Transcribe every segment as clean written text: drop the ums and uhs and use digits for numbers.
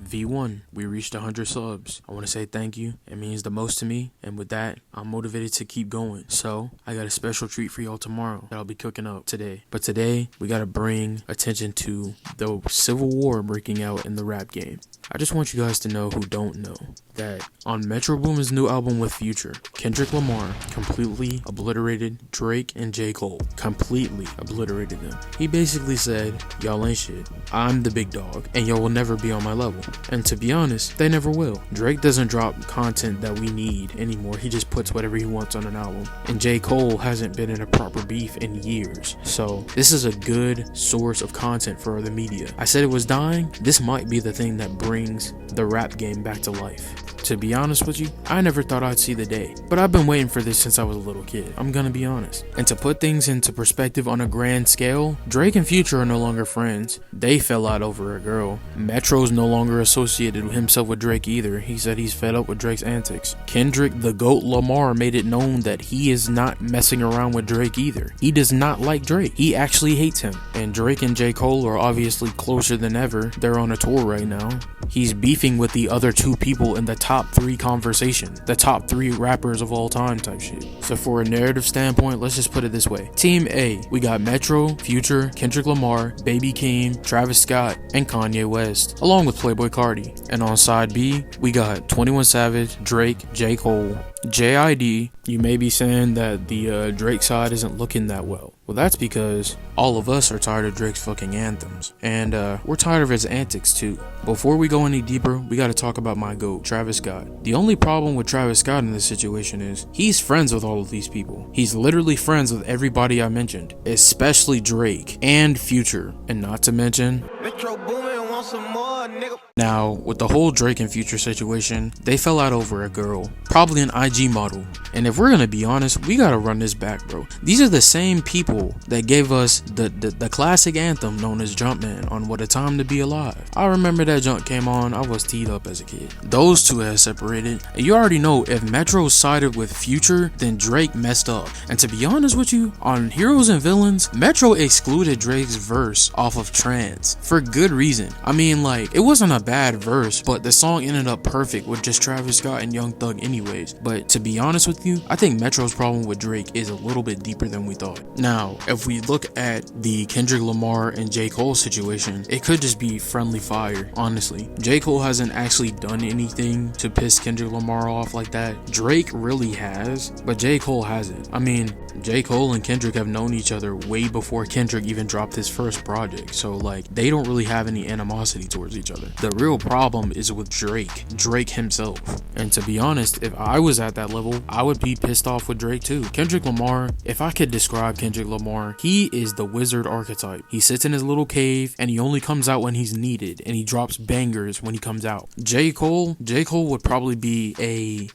V1, we reached 100 subs. I want to say thank you. It means the most to me. And with that, I'm motivated to keep going. So I got a special treat for y'all tomorrow that I'll be cooking up today. But today, we got to bring attention to the civil war breaking out in the rap game. I just want you guys to know who don't know that on Metro Boomin's new album with Future, Kendrick Lamar completely obliterated Drake and J. Cole. Completely obliterated them. He basically said, y'all ain't shit. I'm the big dog and y'all will never be on my level. And to be honest, they never will. Drake doesn't drop content that we need anymore. He just puts whatever he wants on an album. And J. Cole hasn't been in a proper beef in years. So this is a good source of content for the media. I said it was dying. This might be the thing that brings the rap game back to life. To be honest with you, I never thought I'd see the day, but I've been waiting for this since I was a little kid. I'm gonna be honest. And to put things into perspective on a grand scale, Drake and Future are no longer friends. They fell out over a girl. Metro's no longer associated with himself with Drake either. He said he's fed up with Drake's antics. Kendrick the GOAT Lamar made it known that he is not messing around with Drake either. He does not like Drake. He actually hates him. And Drake and J. Cole are obviously closer than ever. They're on a tour right now. He's beefing with the other two people in the top 3 conversation, the top 3 rappers of all time type shit. So for a narrative standpoint, let's just put it this way. Team A, we got Metro, Future, Kendrick Lamar, Baby Keem, Travis Scott, and Kanye West, along with Playboi Carti. And on side B, we got 21 Savage, Drake, J. Cole, JID. You may be saying that the Drake side isn't looking that well. Well, that's because all of us are tired of Drake's fucking anthems. And we're tired of his antics too. Before we go any deeper, we gotta talk about my GOAT, Travis Scott. The only problem with Travis Scott in this situation is he's friends with all of these people. He's literally friends with everybody I mentioned, especially Drake and Future. And not to mention Metro Boomin wants some more, nigga. Now, with the whole Drake and Future situation, they fell out over a girl, probably an IG model. And if we're gonna be honest, we gotta run this back, bro. These are the same people that gave us the classic anthem known as Jumpman on What a Time to Be Alive. I remember that junk came on, I was teed up as a kid. Those two had separated, and you already know if Metro sided with Future, then Drake messed up. And to be honest with you, on Heroes and Villains, Metro excluded Drake's verse off of Trance for good reason. I mean, like, it wasn't a bad verse, but the song ended up perfect with just Travis Scott and Young Thug anyways. But to be honest with you, I think Metro's problem with Drake is a little bit deeper than we thought. Now, if we look at the Kendrick Lamar and J. Cole situation, it could just be friendly fire, honestly. J. Cole hasn't actually done anything to piss Kendrick Lamar off like that. Drake really has, but J. Cole hasn't. I mean, J. Cole and Kendrick have known each other way before Kendrick even dropped his first project, so like, they don't really have any animosity towards each other. The real problem is with Drake himself. And to be honest, if I was at that level, I would be pissed off with Drake too. Kendrick Lamar, if I could describe Kendrick Lamar, he is the wizard archetype. He sits in his little cave and he only comes out when he's needed, and he drops bangers when he comes out. J. Cole would probably be a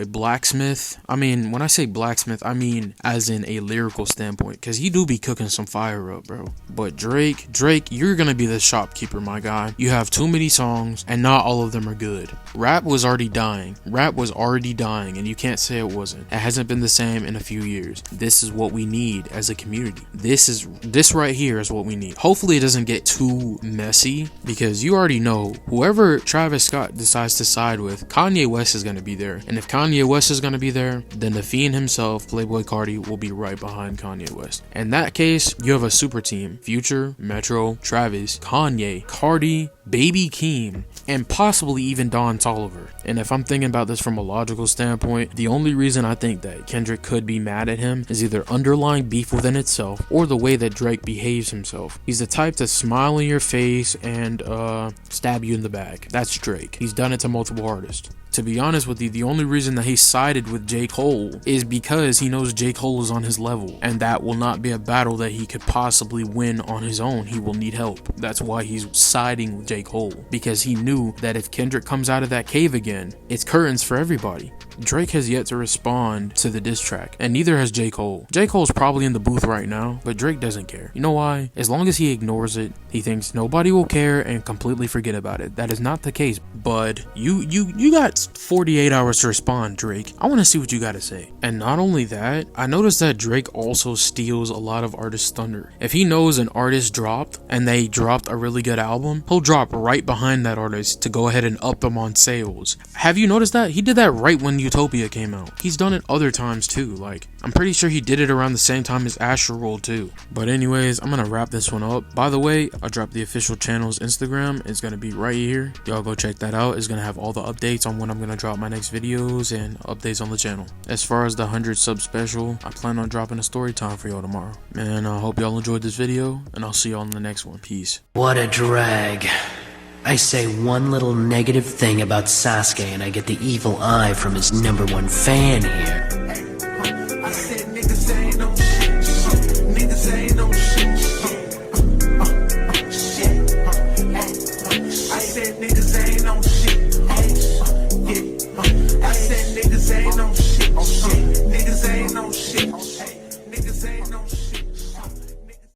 blacksmith. I mean, when I say blacksmith, I mean as in a lyrical standpoint, because he do be cooking some fire up, bro. But Drake, you're gonna be the shopkeeper, my guy. You have too many songs and not all of them are good. Rap was already dying, and you can't say it wasn't. It hasn't been the same in a few years. This is what we need as a community. This right here is what we need. Hopefully it doesn't get too messy, because you already know whoever Travis Scott decides to side with, Kanye West is gonna be there. And if Kanye West is gonna be there, then the Fiend himself, Playboi Carti, will be right behind Kanye West. In that case, you have a super team: Future, Metro, Travis, Kanye, Carti, Baby Keem, and possibly even Don Toliver. And if I'm thinking about this from a logical standpoint, the only reason I think that Kendrick could be mad at him is either underlying beef within itself or the way that Drake behaves himself. He's the type to smile in your face and stab you in the back. That's Drake. He's done it to multiple artists. To be honest with you, the only reason that he sided with J. Cole is because he knows J. Cole is on his level, and that will not be a battle that he could possibly win on his own. He will need help. That's why he's siding with J. Cole, because he knew that if Kendrick comes out of that cave again, it's curtains for everybody. Drake has yet to respond to the diss track, and neither has J. Cole. J. Cole's probably in the booth right now, but Drake doesn't care. You know why? As long as he ignores it, he thinks nobody will care and completely forget about it. That is not the case, bud. You got 48 hours to respond, Drake. I want to see what you got to say. And not only that, I noticed that Drake also steals a lot of artists' thunder. If he knows an artist dropped and they dropped a really good album, he'll drop right behind that artist to go ahead and up them on sales. Have you noticed that? He did that right when Utopia came out. He's done it other times too. Like, I'm pretty sure he did it around the same time as Astroworld too. But anyways, I'm gonna wrap this one up. By the way, I dropped the official channel's Instagram. It's gonna be right here. Y'all go check that out. It's gonna have all the updates on when I'm gonna drop my next videos and updates on the channel. As far as the 100 sub special, I plan on dropping a story time for y'all tomorrow. Man, I hope y'all enjoyed this video, and I'll see y'all in the next one. Peace. What a drag. I say one little negative thing about Sasuke and I get the evil eye from his #1 fan here. I said niggas ain't no shit. Niggas ain't no shit. Shit. I said niggas ain't no shit.